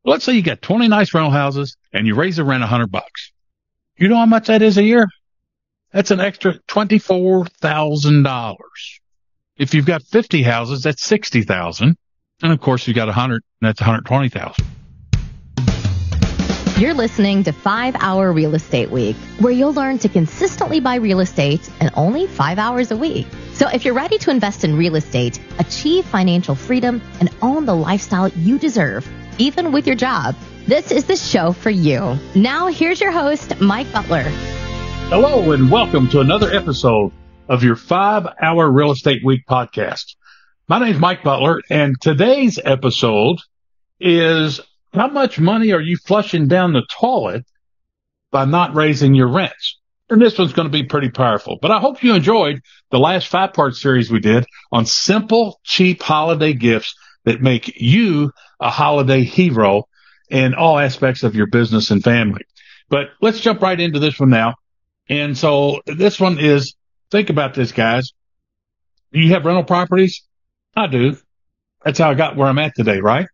Let's say you got 20 nice rental houses and you raise the rent $100. You know how much that is a year? That's an extra $24,000. If you've got 50 houses, that's 60,000. And of course, you got 100, and that's 120,000. You're listening to 5 Hour Real Estate Week, where you'll learn to consistently buy real estate in only 5 hours a week. So if you're ready to invest in real estate, achieve financial freedom, and own the lifestyle you deserve, even with your job, this is the show for you. Now, here's your host, Mike Butler. Hello, and welcome to another episode of your 5 Hour Real Estate Week podcast. My name's Mike Butler, and today's episode is how much money are you flushing down the toilet by not raising your rents? And this one's going to be pretty powerful. But I hope you enjoyed the last 5-part series we did on simple, cheap holiday gifts that make you a holiday hero in all aspects of your business and family. But let's jump right into this one now. And so this one is, think about this, guys. Do you have rental properties? I do. That's how I got where I'm at today, right?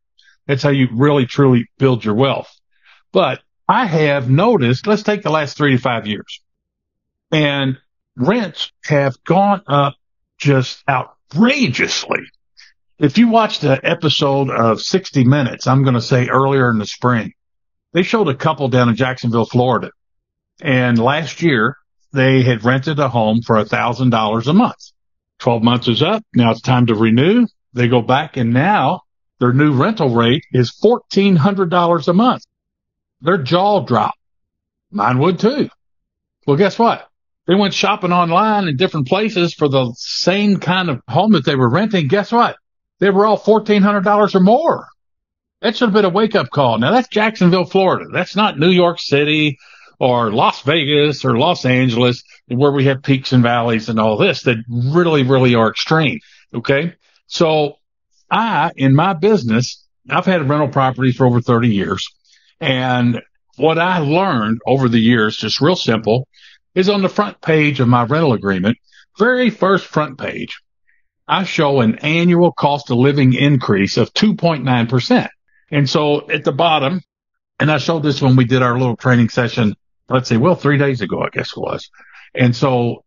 That's how you really, truly build your wealth. But I have noticed, let's take the last 3 to 5 years, and rents have gone up just outrageously. If you watched an episode of 60 Minutes, I'm going to say earlier in the spring, they showed a couple down in Jacksonville, Florida. And last year, they had rented a home for $1,000 a month. 12 months is up. Now it's time to renew. They go back, and now their new rental rate is $1,400 a month. Their jaw dropped. Mine would too. Well, guess what? They went shopping online in different places for the same kind of home that they were renting. Guess what? They were all $1,400 or more. That should have been a wake-up call. Now, that's Jacksonville, Florida. That's not New York City or Las Vegas or Los Angeles, where we have peaks and valleys and all this that really, really are extreme. Okay? So in my business, I've had rental properties for over 30 years. And what I learned over the years, just real simple, is on the front page of my rental agreement, very first front page, I show an annual cost of living increase of 2.9%. And so at the bottom, and I showed this when we did our little training session, 3 days ago, I guess it was. And so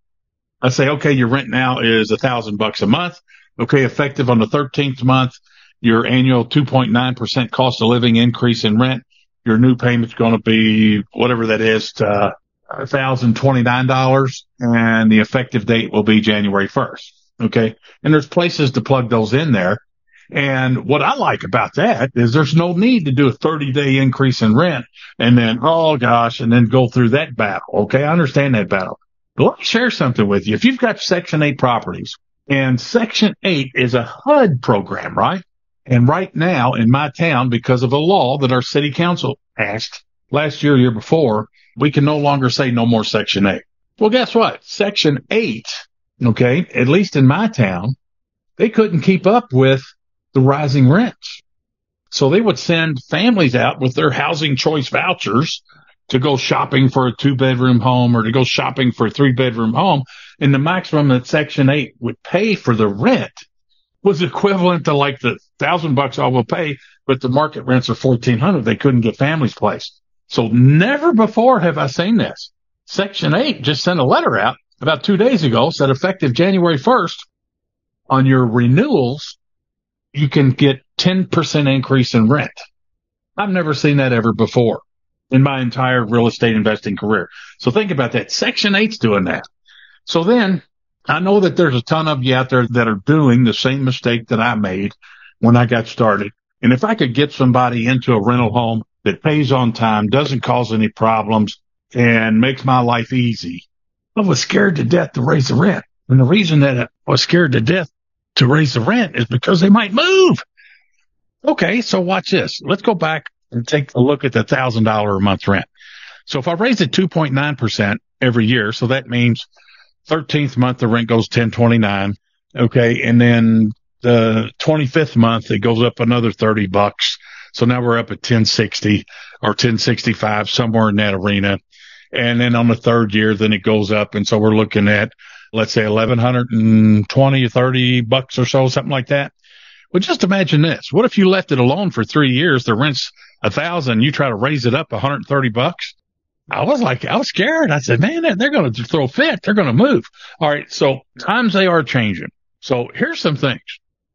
I say, okay, your rent now is $1,000 a month. Okay, effective on the 13th month, your annual 2.9% cost of living increase in rent, your new payment's going to be whatever that is, $1,029, and the effective date will be January 1st. Okay, and there's places to plug those in there. And what I like about that is there's no need to do a 30-day increase in rent and then, oh gosh, and then go through that battle. Okay, I understand that battle. But let me share something with you. If you've got Section 8 properties, and Section 8 is a HUD program, right? And right now in my town, because of a law that our city council passed last year, year before, we can no longer say no more Section 8. Well, guess what? Section 8, okay, at least in my town, they couldn't keep up with the rising rents. So they would send families out with their housing choice vouchers to go shopping for a 2-bedroom home or to go shopping for a 3-bedroom home. And the maximum that Section 8 would pay for the rent was equivalent to like the $1,000 I will pay, but the market rents are $1,400. They couldn't get families placed. So never before have I seen this. Section 8 just sent a letter out about 2 days ago, said effective January 1st, on your renewals, you can get 10% increase in rent. I've never seen that ever before in my entire real estate investing career. So think about that. Section 8's doing that. So then I know that there's a ton of you out there that are doing the same mistake that I made when I got started. And if I could get somebody into a rental home that pays on time, doesn't cause any problems, and makes my life easy, I was scared to death to raise the rent. And the reason that I was scared to death to raise the rent is because they might move. Okay, so watch this. Let's go back and take a look at the $1,000 a month rent. So if I raise it 2.9% every year, so that means 13th month the rent goes $1,029. Okay, and then the 25th month it goes up another $30. So now we're up at $1,060 or $1,065, somewhere in that arena. And then on the third year, then it goes up, and so we're looking at, let's say, $1,120 or $30 or so, something like that. Well, just imagine this. What if you left it alone for 3 years? The rent's $1,000, you try to raise it up $130. I was scared. I said, man, they're going to throw a fit. They're going to move. All right. So times they are changing. So here's some things.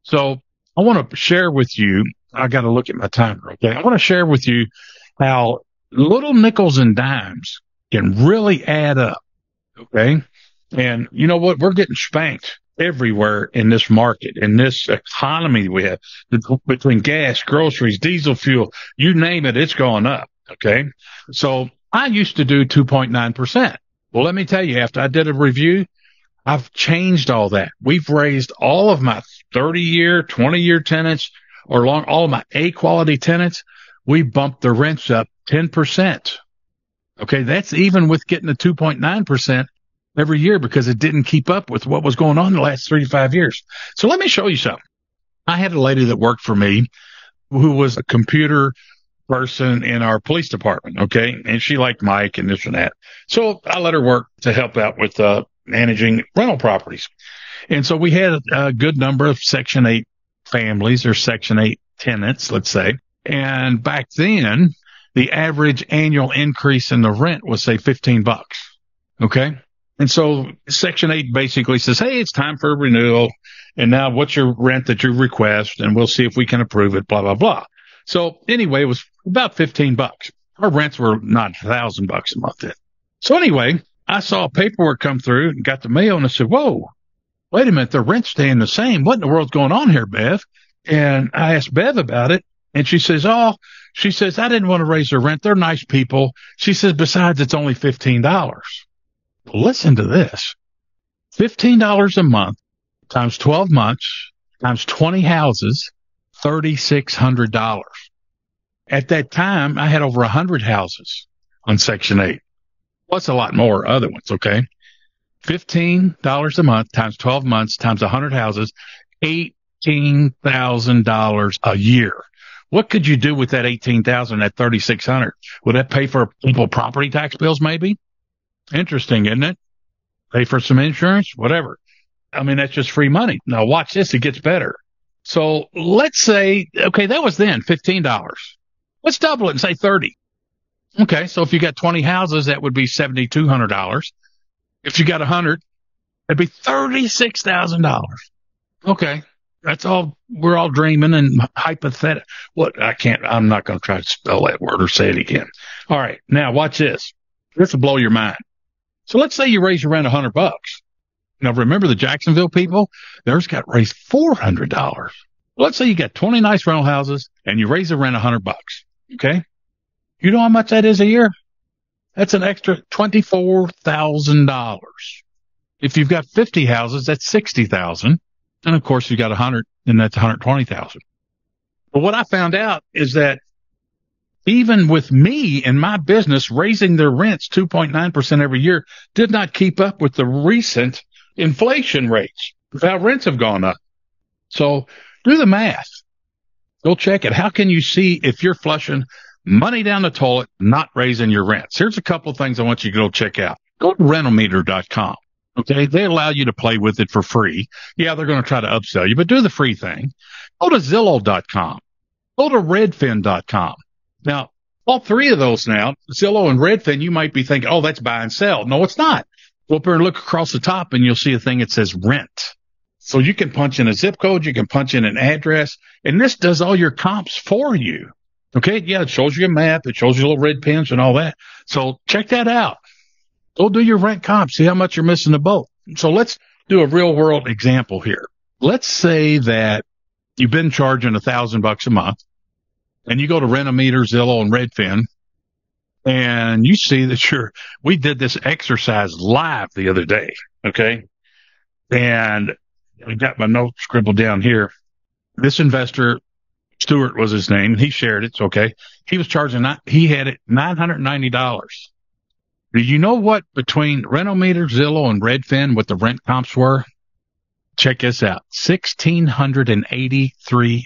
So I want to share with you. I got to look at my timer. Okay. I want to share with you how little nickels and dimes can really add up. Okay. And you know what? We're getting spanked everywhere in this market, in this economy we have, between gas, groceries, diesel fuel, you name it, it's going up. Okay. So I used to do 2.9%. Well, let me tell you, after I did a review, I've changed all that. We've raised all of my 30-year, 20-year tenants, or all of my A-quality tenants. We bumped the rents up 10%. Okay. That's even with getting the 2.9% every year, because it didn't keep up with what was going on in the last 3 to 5 years. So let me show you something. I had a lady that worked for me who was a computer person in our police department. Okay. And she liked Mike and this and that. So I let her work to help out with managing rental properties. And so we had a good number of Section 8 families or Section 8 tenants, let's say. And back then, the average annual increase in the rent was, say, $15. Okay. And so Section 8 basically says, hey, it's time for a renewal. And now what's your rent that you request? And we'll see if we can approve it, blah, blah, blah. So anyway, it was about $15. Our rents were not $1,000 a month then. So anyway, I saw paperwork come through and got the mail, and I said, whoa, wait a minute, the rent's staying the same. What in the world's going on here, Bev? And I asked Bev about it, and she says, I didn't want to raise their rent. They're nice people. She says, besides, it's only $15. Listen to this. $15 a month times 12 months times 20 houses, $3,600. At that time, I had over 100 houses on Section 8, plus a lot more other ones, okay? $15 a month times 12 months times 100 houses, $18,000 a year. What could you do with that $18,000 at $3,600? Would that pay for people property tax bills maybe? Interesting, isn't it? Pay for some insurance, whatever. I mean, that's just free money. Now watch this. It gets better. So let's say, okay, that was then $15. Let's double it and say 30. Okay. So if you got 20 houses, that would be $7,200. If you got 100, it'd be $36,000. Okay. That's all. We're all dreaming and hypothetical. I'm not going to try to spell that word or say it again. All right. Now watch this. This will blow your mind. So let's say you raise your rent $100. Now remember the Jacksonville people? Theirs got raised $400. Let's say you got 20 nice rental houses and you raise the rent $100. Okay. You know how much that is a year? That's an extra $24,000. If you've got 50 houses, that's $60,000. And of course you got 100 and that's $120,000. But what I found out is that even with me and my business raising their rents 2.9% every year did not keep up with the recent inflation rates. How rents have gone up. So do the math. Go check it. How can you see if you're flushing money down the toilet, not raising your rents? Here's a couple of things I want you to go check out. Go to rentalmeter.com. Okay. They allow you to play with it for free. Yeah, they're going to try to upsell you, but do the free thing. Go to Zillow.com. Go to Redfin.com. Now, all three of those now, Zillow and Redfin, you might be thinking, oh, that's buy and sell. No, it's not. Go up there and look across the top and you'll see a thing that says rent. So you can punch in a zip code, you can punch in an address, and this does all your comps for you. Okay, yeah, it shows you a map, it shows you little red pins and all that. So check that out. Go do your rent comp, see how much you're missing the boat. So let's do a real world example here. Let's say that you've been charging $1,000 a month. And you go to Rent-A-Meter, Zillow, and Redfin, and you see that we did this exercise live the other day, okay? And I got my notes scribbled down here. This investor, Stuart was his name, and he shared it, okay? He was charging, he had it $990. Do you know what between Rent-A-Meter, Zillow, and Redfin, what the rent comps were? Check this out, $1,683.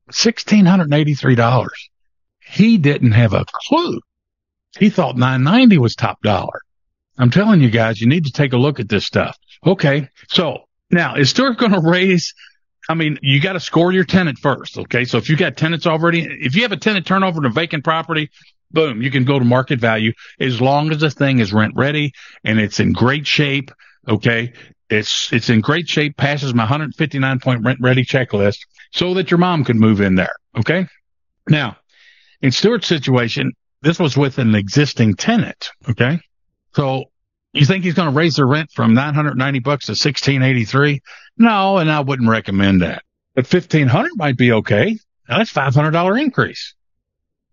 $1,683. He didn't have a clue. He thought $990 was top dollar. I'm telling you guys, you need to take a look at this stuff. Okay. So now is Stuart going to raise I mean, you got to score your tenant first. Okay. So if you got tenants already, if you have a tenant turnover in a vacant property, boom, you can go to market value as long as the thing is rent ready and it's in great shape. Okay. It's in great shape, passes my 159 point rent ready checklist so that your mom can move in there. Okay. Now, in Stuart's situation, this was with an existing tenant. Okay. So you think he's going to raise their rent from $990 to $1,683? No, and I wouldn't recommend that. But $1,500 might be okay. Now that's $500 increase.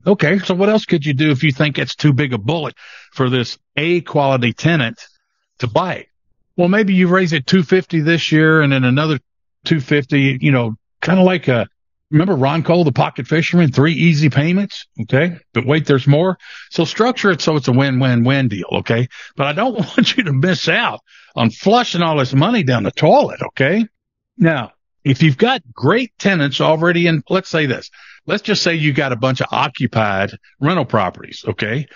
Okay, so what else could you do if you think it's too big a bullet for this A quality tenant to bite? Well, maybe you raise it $250 this year and then another $250. Kind of like remember Ron Cole, the pocket fisherman, 3 easy payments. Okay. But wait, there's more. So structure it so it's a win-win-win deal. Okay. But I don't want you to miss out on flushing all this money down the toilet. Okay. Now, if you've got great tenants already in, let's say this, let's just say you got a bunch of occupied rental properties. Okay.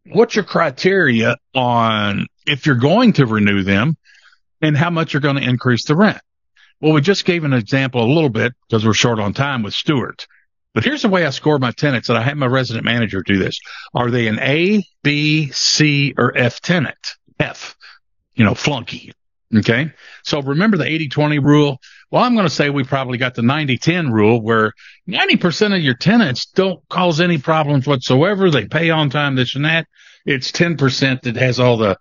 What's your criteria on if you're going to renew them and how much you're going to increase the rent? Well, we just gave an example a little bit because we're short on time with Stuart. But here's the way I score my tenants, and I have my resident manager do this. Are they an A, B, C, or F tenant? F, flunky. Okay. So remember the 80-20 rule? Well, I'm going to say we probably got the 90-10 rule where 90% of your tenants don't cause any problems whatsoever. They pay on time, this and that. It's 10% that has all the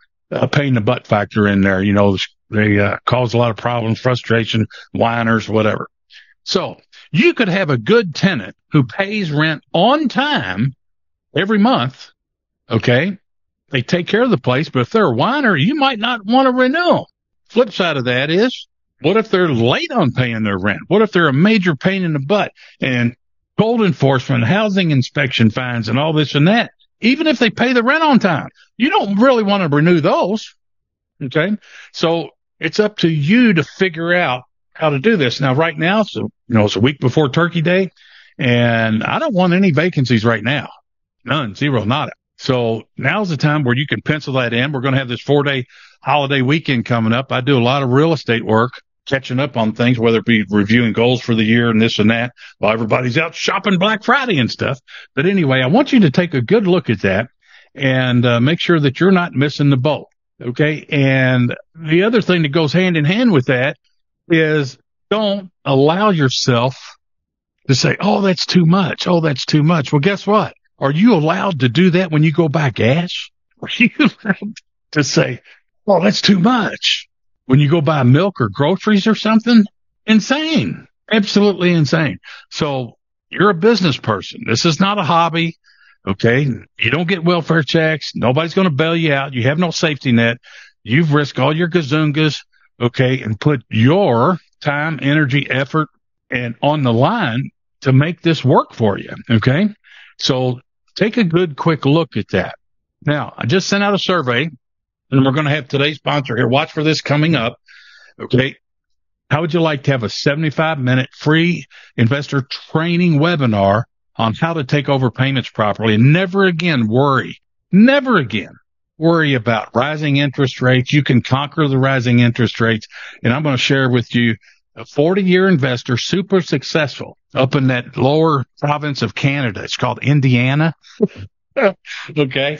pain in the butt factor in there. They cause a lot of problems, frustration, whiners, whatever. So you could have a good tenant who pays rent on time every month. Okay. They take care of the place, but if they're a whiner, you might not want to renew. Flip side of that is, what if they're late on paying their rent? What if they're a major pain in the butt and code enforcement, housing inspection fines and all this and that? Even if they pay the rent on time, you don't really want to renew those. Okay. So it's up to you to figure out how to do this. Now, right now, it's a week before Turkey Day, and I don't want any vacancies right now. None, zero, nada. So now's the time where you can pencil that in. We're going to have this 4-day holiday weekend coming up. I do a lot of real estate work, catching up on things, whether it be reviewing goals for the year and this and that, while everybody's out shopping Black Friday and stuff. But anyway, I want you to take a good look at that and make sure that you're not missing the boat. Okay. And the other thing that goes hand in hand with that is don't allow yourself to say, oh, that's too much. Oh, that's too much. Well, guess what? Are you allowed to do that when you go buy gas? Are you allowed to say, oh, that's too much when you go buy milk or groceries or something? Insane. Absolutely insane. So you're a business person. This is not a hobby. Okay. You don't get welfare checks. Nobody's going to bail you out. You have no safety net. You've risked all your gazungas. Okay. And put your time, energy, effort and on the line to make this work for you. Okay. So take a good quick look at that. Now, I just sent out a survey and we're going to have today's sponsor here. Watch for this coming up. Okay. How would you like to have a 75-minute free investor training webinar on how to take over payments properly and never again worry about rising interest rates? You can conquer the rising interest rates. And I'm going to share with you a 40-year investor, super successful up in that lower province of Canada. It's called Indiana. Okay.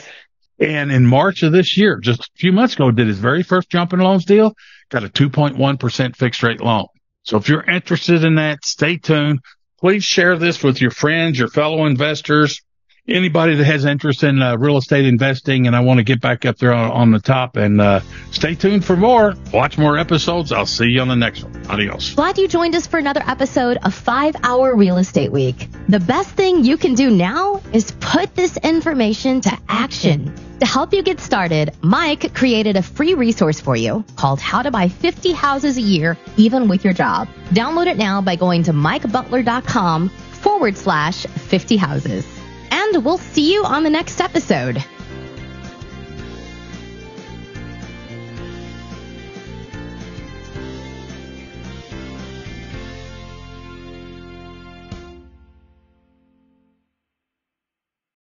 And in March of this year, just a few months ago, did his very first jump in loans deal, got a 2.1% fixed rate loan. So if you're interested in that, stay tuned. Please share this with your friends, your fellow investors, anybody that has interest in real estate investing. And I want to get back up there on the top and stay tuned for more. Watch more episodes. I'll see you on the next one. Adios. Glad you joined us for another episode of 5-Hour Real Estate Week. The best thing you can do now is put this information to action. To help you get started, Mike created a free resource for you called How to Buy 50 Houses a Year, Even with Your Job. Download it now by going to mikebutler.com/50 houses. And we'll see you on the next episode.